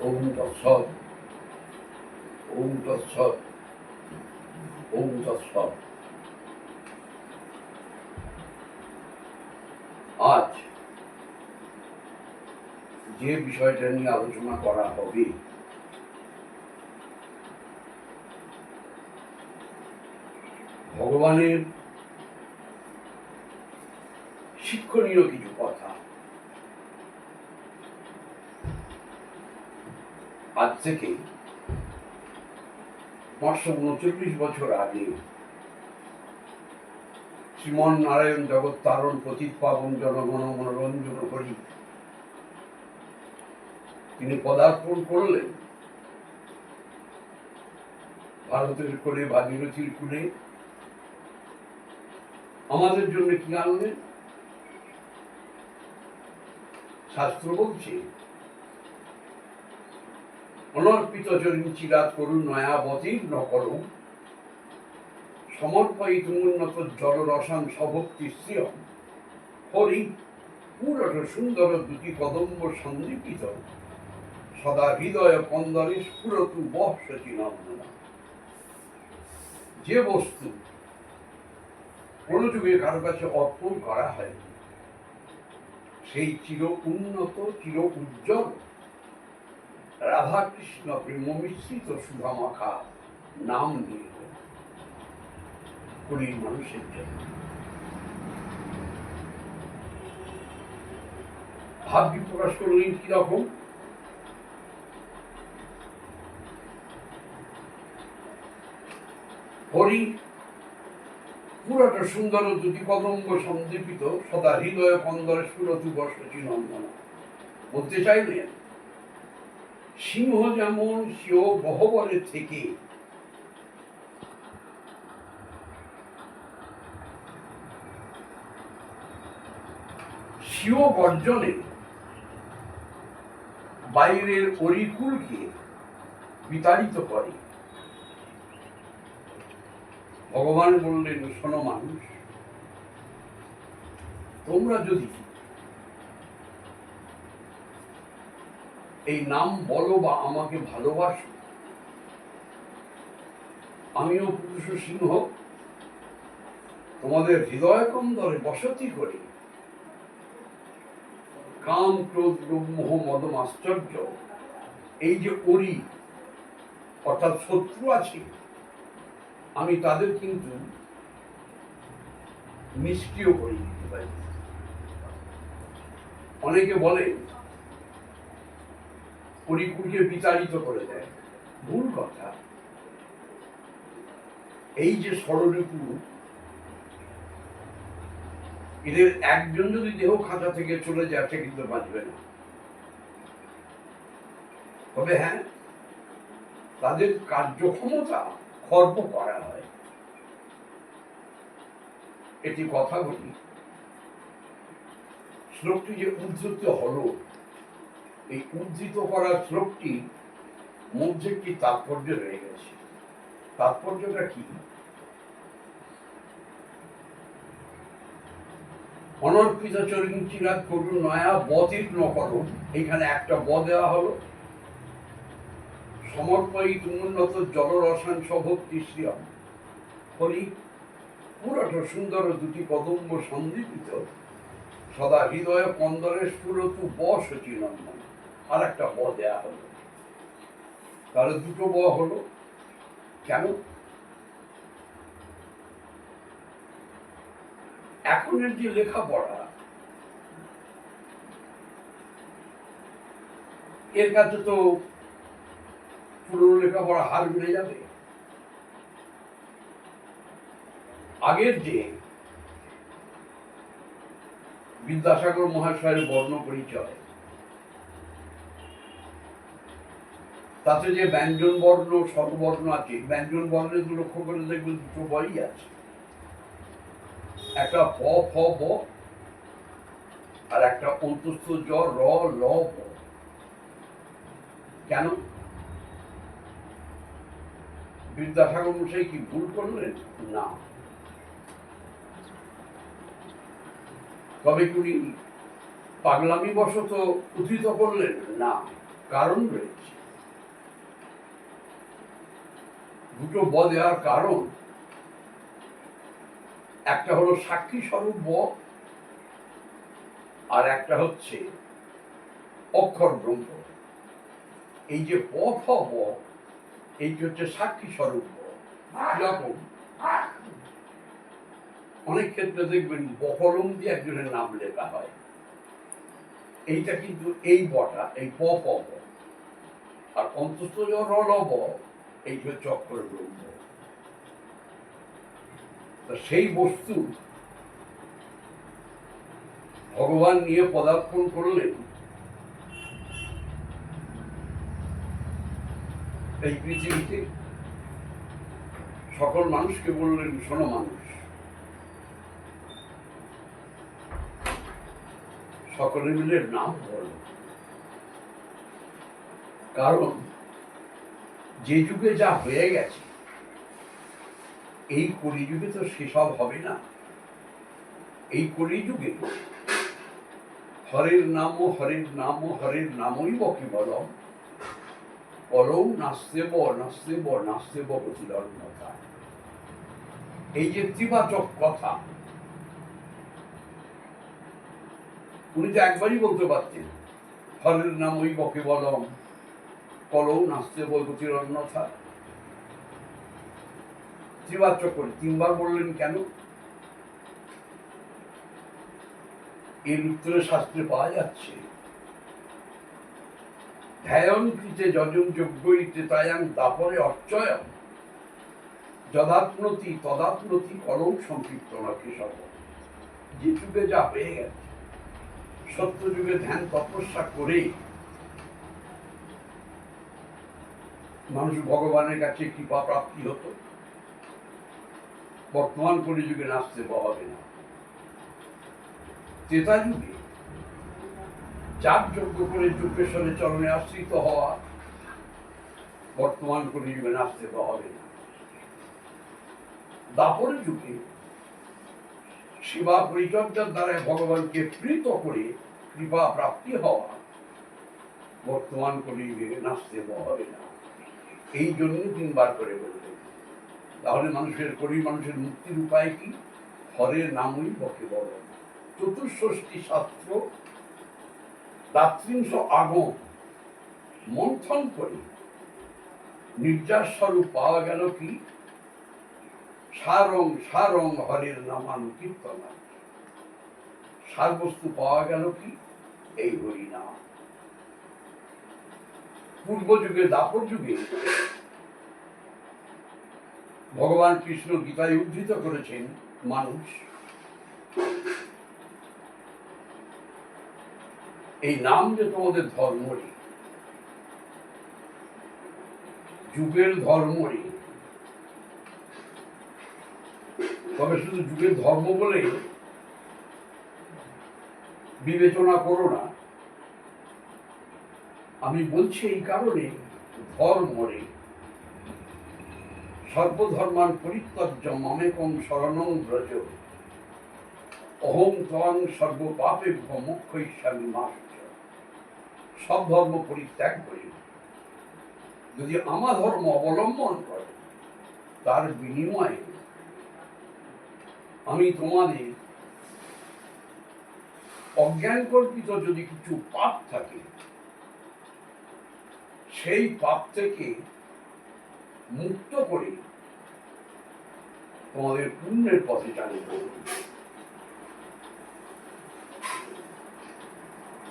ওম তৎসৎ, ওম তৎসৎ, ওম তৎসৎ। আজ যে বিষয়টা নিয়ে আলোচনা করা হবে ভগবানের শিক্ষণীয় কিছু কথা। আজ থেকে 539 বছর আগে শ্রীমন নারায়ণ জগত্তারণ পতিত পাবন জনগণ মনোরঞ্জন করি তিনি পদার্পণ করলেন ভারতের কোলে ভাগীরথীর কূলে। আমাদের জন্য কি আনলেন? শাস্ত্র বলছে অনর্পিত চরিণ চিরাত করুন নয়াবতীর্ণ করো সমর্পয়িত উন্নত জল রসান সভক্তি শ্রিয় হরি পুরট সুন্দর দুটি কদম্ব সন্দীপিত সদা হৃদয় কন্দরে স্ফুরতু বর্ষতি নন্দনা। যে বস্তু কোনো যুগে কারো কাছে অর্পণ করা হয় সেই চির উন্নত চির উজ্জ্বল রাধাকৃষ্ণ প্রেম মিশ্রিত সুধামাখা নাম নিয়ে কুড়ির মানুষের জন্য ভাবটি প্রকাশ করলেন কিরকম? হরি পুরোটা সুন্দর দুটি কদম্ব সন্দীপিত সদা হৃদয় কন্দরে সুরতু বর্ষতি নন্দনা। বলতে চাইলেন সিংহ যেমন স্বীয় গহ্বরে থেকে স্বীয় গর্জনে বাইরের অরিকুলকে বিতাড়িত করে, ভগবান বললেন শোনো মানুষ, তোমরা যদি এই নাম বলো বা আমাকে ভালোবাসো, আমিও পুরুষ সিংহ তোমাদের হৃদয় কন্দরে বসতি করি। কাম ক্রোধ লোভ মোহ মদম আশ্চর্য এই যে অরি অর্থাৎ শত্রু আছে, আমি তাদের কিন্তু নিষ্ক্রিয় করে দিতে পারি। অনেকে বলে পরিকুলকে বিতাড়িত করে দেয়, ভুল কথা। এই যে ষড়ঋতু এদের একজন যদি দেহ খাঁচা থেকে চলে যায় সে কিন্তু বাঁচবে না। তবে হ্যাঁ, তাদের কার্যক্ষমতা খর্ব করা হয়। এটি কথা বলি, শ্লোকটি যে উদ্ধৃত হলো, এই উদ্ধৃত করা শ্লোকটি মধ্যে কি তাৎপর্য রয়ে গেছে। তাৎপর্যটা কি? অনর্পিত চরিণ চিরাত করুন নয়া বতীর্ণ করো, এইখানে একটা ব দেওয়া হলো। সমর্পয়িত উন্নত জলরসান সভক্তি শ্রিয়ম হরি পুরট সুন্দর দুটি কদম্ব সন্দীপিত সদা হৃদয় কন্দরে স্ফুরতু বর্ষতি নন্দন। আর একটা ব দেওয়া হলো, তাহলে দুটো ব হলো। কেন? এখনের যে লেখাপড়া, এর কাছে তো পুরনো লেখাপড়া হার বেড়ে যাবে। আগের যে বিদ্যাসাগর মহাশয়ের বর্ণ পরিচয়, তাতে যে ব্যঞ্জন বর্ণ স্বরবর্ণ আছে, ব্যঞ্জন বর্ণের লক্ষ্য করে দেখবেন দুটো বই আছে, একটা প ফ ব আর একটা অন্তস্থ জ র ল ব। কেন? বিদ্যাসাগর মশাই কি ভুল করলেন? না। তবে তিনি পাগলামি বশত উদ্ধৃত করলেন? না, কারণ রয়েছে। দুটো ব দেওয়ার কারণ, একটা হলো সাক্ষী স্বরূপ ব, আর একটা হচ্ছে অক্ষর ব্রহ্ম। এই যে প ফ ব, এইটি হচ্ছে সাক্ষী স্বরূপ ব। কিরকম? অনেক ক্ষেত্রে দেখবেন বকলম দিয়ে একজনের নাম লেখা হয়, এইটা কিন্তু এই বটা, এই প প ব। আর অন্তস্থ রল ব, এইটি হচ্ছে অক্ষর ব্রহ্ম। সেই বস্তু ভগবান নিয়ে পদার্পণ করলেন এই পৃথিবীতে। সকল মানুষকে বললেন, শোনো মানুষ, সকলে মিলে নাম বল। কারণ যে যুগে যা হয়ে গেছে, এই কলিযুগে তো সেসব হবে না। এই কলিযুগে হরের নাম হরের নাম হরের নামই বকে বলম, বলৌ নাস্তেব নাস্তেব নাস্তেব গতিরন্যতা। এই যে ত্রিবাচক কথা, উনি তো একবারই বলতে পারতেন, হরের নাম ওই বকে বলম, কলৌ নাস্তেব গতিরন্যতা। ত্রিবাচক করে তিনবার বললেন কেন? এর উত্তরে শাস্ত্রে পাওয়া যাচ্ছে, ধ্যায়ন কৃতে যজন যজ্ঞইতে তায়াং দাপরে অর্চয়ম যদাত্মতি তদাত্মতি কলৌ সংকীর্তন কেশব। যে যুগে যা হয়ে গেছে, সত্য যুগে ধ্যান তপস্যা করে মানুষ ভগবানের কাছে কৃপা প্রাপ্তি হতো। বর্তমান কলিযুগে নাচতে হবে না। ত্রেতা যুগে যাগ যজ্ঞ করে যজ্ঞেশ্বরে চরণে আশ্রিত হওয়া, বর্তমান কলিযুগে নাচতে হবে না। দাপর যুগে সেবা পরিচর্যার দ্বারা ভগবানকে প্রীত করে কৃপা প্রাপ্তি হওয়া, বর্তমান কলিযুগে নাচতে হবে না। এই জন্য তিনবার করে বললেন। তাহলে মানুষের মুক্তির উপায় কি? হরের নামই বকে বল। চতুষ্ষষ্ঠী শাস্ত্র দাত্রিংশ আগম মন্থন করে নির্যাস স্বরূপ পাওয়া গেল কি? সারং সারং হরের নামানুকীর্তনা। সার বস্তু পাওয়া গেল কি? এই হরি নাম। পূর্ব যুগে দাপর যুগে ভগবান কৃষ্ণ গীতায় উদ্ধৃত করেছেন, মানুষ এই নাম যে তোমাদের ধর্মরই, যুগের ধর্মরই। তবে শুধু যুগের ধর্ম বলে বিবেচনা করো না। আমি বলছি এই কারণে, ধর্মরে সর্বধর্মান পরিত্যজ্য মামেকং শরণং ব্রজ অহং ত্বং সর্বপাপেভ্য মোক্ষয়িষ্যামি মা শুচঃ। সব ধর্ম পরিত্যাগ করে যদি আমার ধর্ম অবলম্বন করে, তার বিনিময়ে আমি তোমাদের অজ্ঞান কল্পিত যদি কিছু পাপ থাকে, সেই পাপ থেকে মুক্ত করে তোমাদের পুণ্যের পথে চালিত করব।